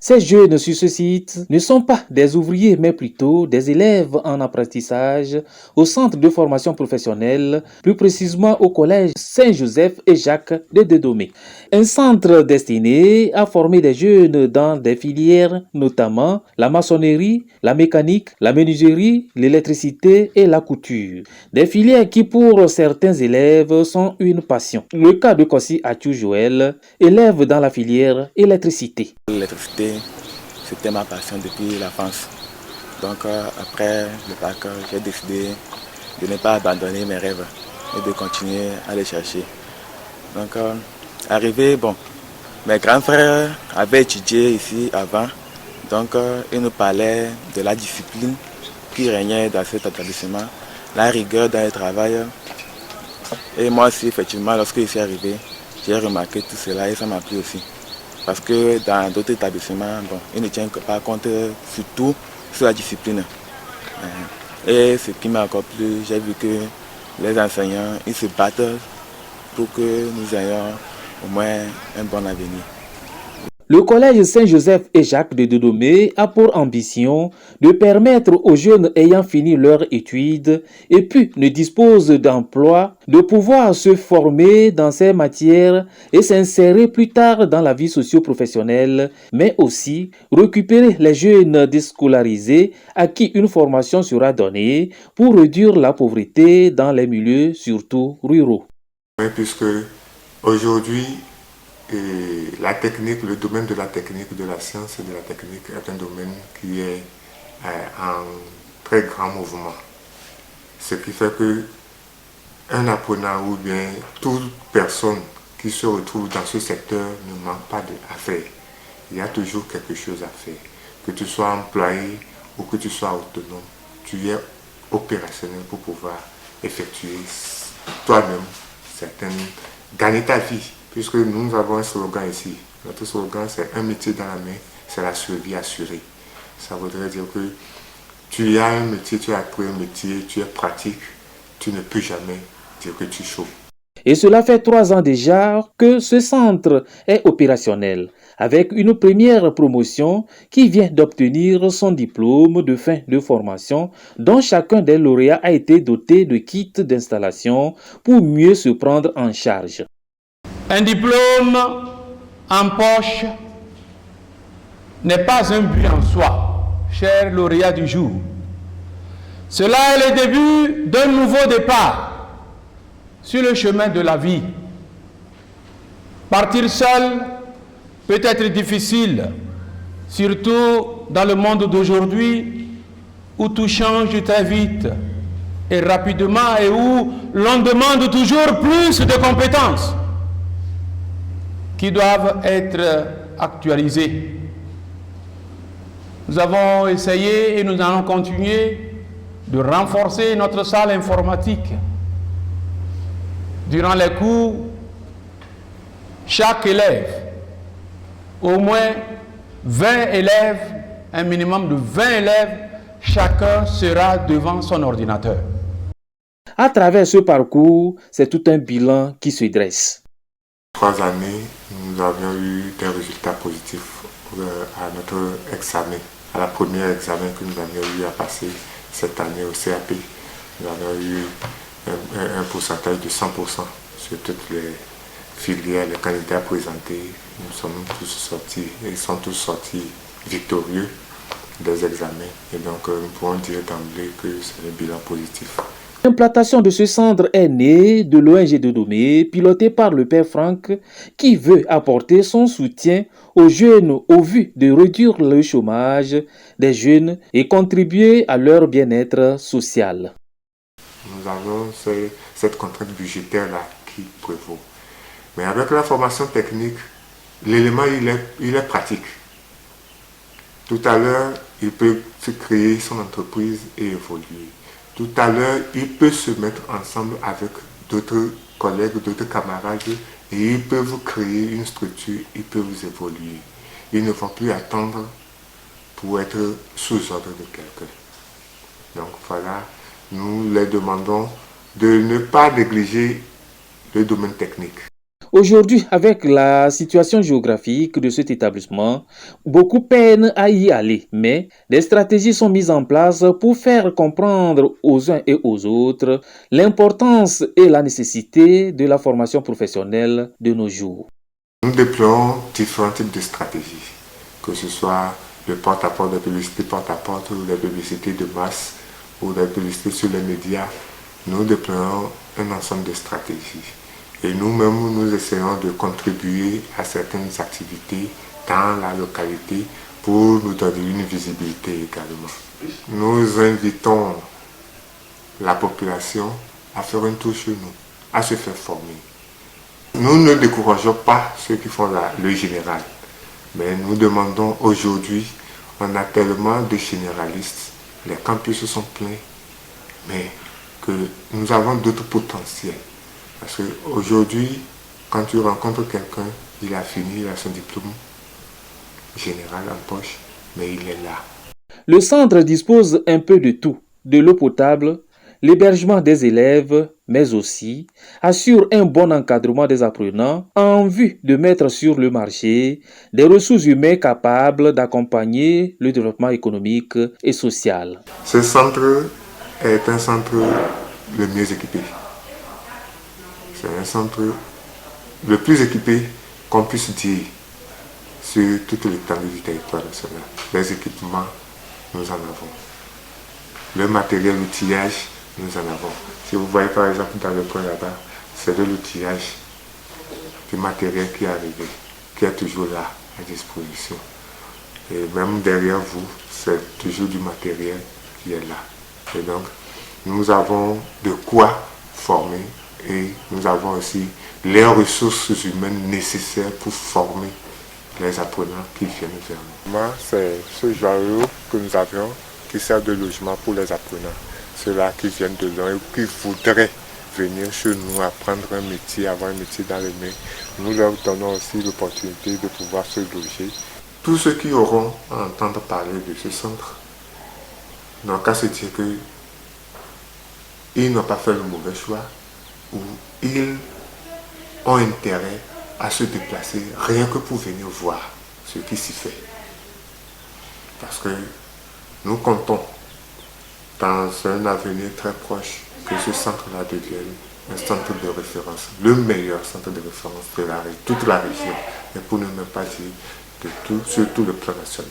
Ces jeunes sur ce site ne sont pas des ouvriers, mais plutôt des élèves en apprentissage au centre de formation professionnelle, plus précisément au collège Saint-Joseph et Jacques de Dedomé. Un centre destiné à former des jeunes dans des filières, notamment la maçonnerie, la mécanique, la menuiserie, l'électricité et la couture. Des filières qui, pour certains élèves, sont une passion. Le cas de Kossi Athiou Joël, élève dans la filière électricité. L'électricité, c'était ma passion depuis l'enfance. Donc après le bac, j'ai décidé de ne pas abandonner mes rêves et de continuer à les chercher. Donc arrivé, mes grands frères avaient étudié ici avant. Donc ils nous parlaient de la discipline qui régnait dans cet établissement, la rigueur dans le travail. Et moi aussi, effectivement, lorsque je suis arrivé, j'ai remarqué tout cela et ça m'a plu aussi. Parce que dans d'autres établissements, ils ne tiennent pas compte surtout sur la discipline. Et ce qui m'a encore plu, j'ai vu que les enseignants, ils se battent pour que nous ayons au moins un bon avenir. Le collège Saint-Joseph et Jacques de Dedomé a pour ambition de permettre aux jeunes ayant fini leurs études et puis ne disposent d'emploi de pouvoir se former dans ces matières et s'insérer plus tard dans la vie socio-professionnelle, mais aussi récupérer les jeunes déscolarisés à qui une formation sera donnée pour réduire la pauvreté dans les milieux surtout ruraux. Oui, puisque aujourd'hui, la technique, le domaine de la technique, de la science et de la technique est un domaine qui est en très grand mouvement. Ce qui fait que un apprenant ou bien toute personne qui se retrouve dans ce secteur ne manque pas d'affaires. Il y a toujours quelque chose à faire. Que tu sois employé ou que tu sois autonome, tu es opérationnel pour pouvoir effectuer toi-même gagner ta vie. Puisque nous avons un slogan ici. Notre slogan, c'est un métier dans la main, c'est la survie assurée. Ça voudrait dire que tu as un métier, tu as appris un métier, tu es pratique, tu ne peux jamais dire que tu chômes. Et cela fait 3 ans déjà que ce centre est opérationnel, avec une première promotion qui vient d'obtenir son diplôme de fin de formation, dont chacun des lauréats a été doté de kits d'installation pour mieux se prendre en charge. Un diplôme en poche n'est pas un but en soi, cher lauréat du jour. Cela est le début d'un nouveau départ sur le chemin de la vie. Partir seul peut être difficile, surtout dans le monde d'aujourd'hui où tout change très vite et rapidement et où l'on demande toujours plus de compétences qui doivent être actualisées. Nous avons essayé et nous allons continuer de renforcer notre salle informatique. Durant les cours, chaque élève, au moins 20 élèves, un minimum de 20 élèves, chacun sera devant son ordinateur. À travers ce parcours, c'est tout un bilan qui se dresse. 3 années, nous avions eu des résultats positifs à notre examen, à la première examen que nous avions eu à passer cette année au CAP. Nous avons eu un pourcentage de 100% sur toutes les filières, les candidats présentés. Nous sommes tous sortis, ils sont tous sortis victorieux des examens. Et donc, nous pouvons dire d'emblée que c'est un bilan positif. L'implantation de ce centre est née de l'ONG de Domé, pilotée par le père Franck, qui veut apporter son soutien aux jeunes au vu de réduire le chômage des jeunes et contribuer à leur bien-être social. Nous avons cette contrainte budgétaire-là qui prévaut. Mais avec la formation technique, l'élément il est pratique. Tout à l'heure, il peut se créer son entreprise et évoluer. Tout à l'heure, il peut se mettre ensemble avec d'autres collègues, d'autres camarades et ils peuvent créer une structure, ils peuvent évoluer. Ils ne vont plus attendre pour être sous ordre de quelqu'un. Donc voilà, nous les demandons de ne pas négliger le domaine technique. Aujourd'hui, avec la situation géographique de cet établissement, beaucoup peinent à y aller, mais des stratégies sont mises en place pour faire comprendre aux uns et aux autres l'importance et la nécessité de la formation professionnelle de nos jours. Nous déployons différents types de stratégies, que ce soit le porte-à-porte, des publicités porte-à-porte ou des publicités de masse ou des publicités sur les médias. Nous déployons un ensemble de stratégies. Et nous-mêmes, nous essayons de contribuer à certaines activités dans la localité pour nous donner une visibilité également. Nous invitons la population à faire un tour chez nous, à se faire former. Nous ne décourageons pas ceux qui font le général, mais nous demandons aujourd'hui, on a tellement de généralistes, les campus sont pleins, mais que nous avons d'autres potentiels. Parce qu'aujourd'hui, quand tu rencontres quelqu'un, il a fini, il a son diplôme général en poche, mais il est là. Le centre dispose un peu de tout, de l'eau potable, l'hébergement des élèves, mais aussi assure un bon encadrement des apprenants en vue de mettre sur le marché des ressources humaines capables d'accompagner le développement économique et social. Ce centre est un centre le mieux équipé. C'est un centre le plus équipé qu'on puisse dire sur toute l'étendue du territoire national. Les équipements, nous en avons. Le matériel, l'outillage, nous en avons. Si vous voyez par exemple dans le coin là-bas, c'est de l'outillage, du matériel qui est arrivé, qui est toujours là à disposition. Et même derrière vous, c'est toujours du matériel qui est là. Et donc, nous avons de quoi former et nous avons aussi les ressources humaines nécessaires pour former les apprenants qui viennent vers nous. Moi, c'est ce joyau que nous avions qui sert de logement pour les apprenants. Ceux-là qui viennent de loin et qui voudraient venir chez nous apprendre un métier, avoir un métier dans les mains. Nous leur donnons aussi l'opportunité de pouvoir se loger. Tous ceux qui auront à entendre parler de ce centre n'ont qu'à se dire qu'ils n'ont pas fait le mauvais choix ou ils ont intérêt à se déplacer rien que pour venir voir ce qui s'y fait. Parce que nous comptons dans un avenir très proche que ce centre-là devienne un centre de référence, le meilleur centre de référence de toute la région, et pour ne même pas dire de tout, sur tout le plan national.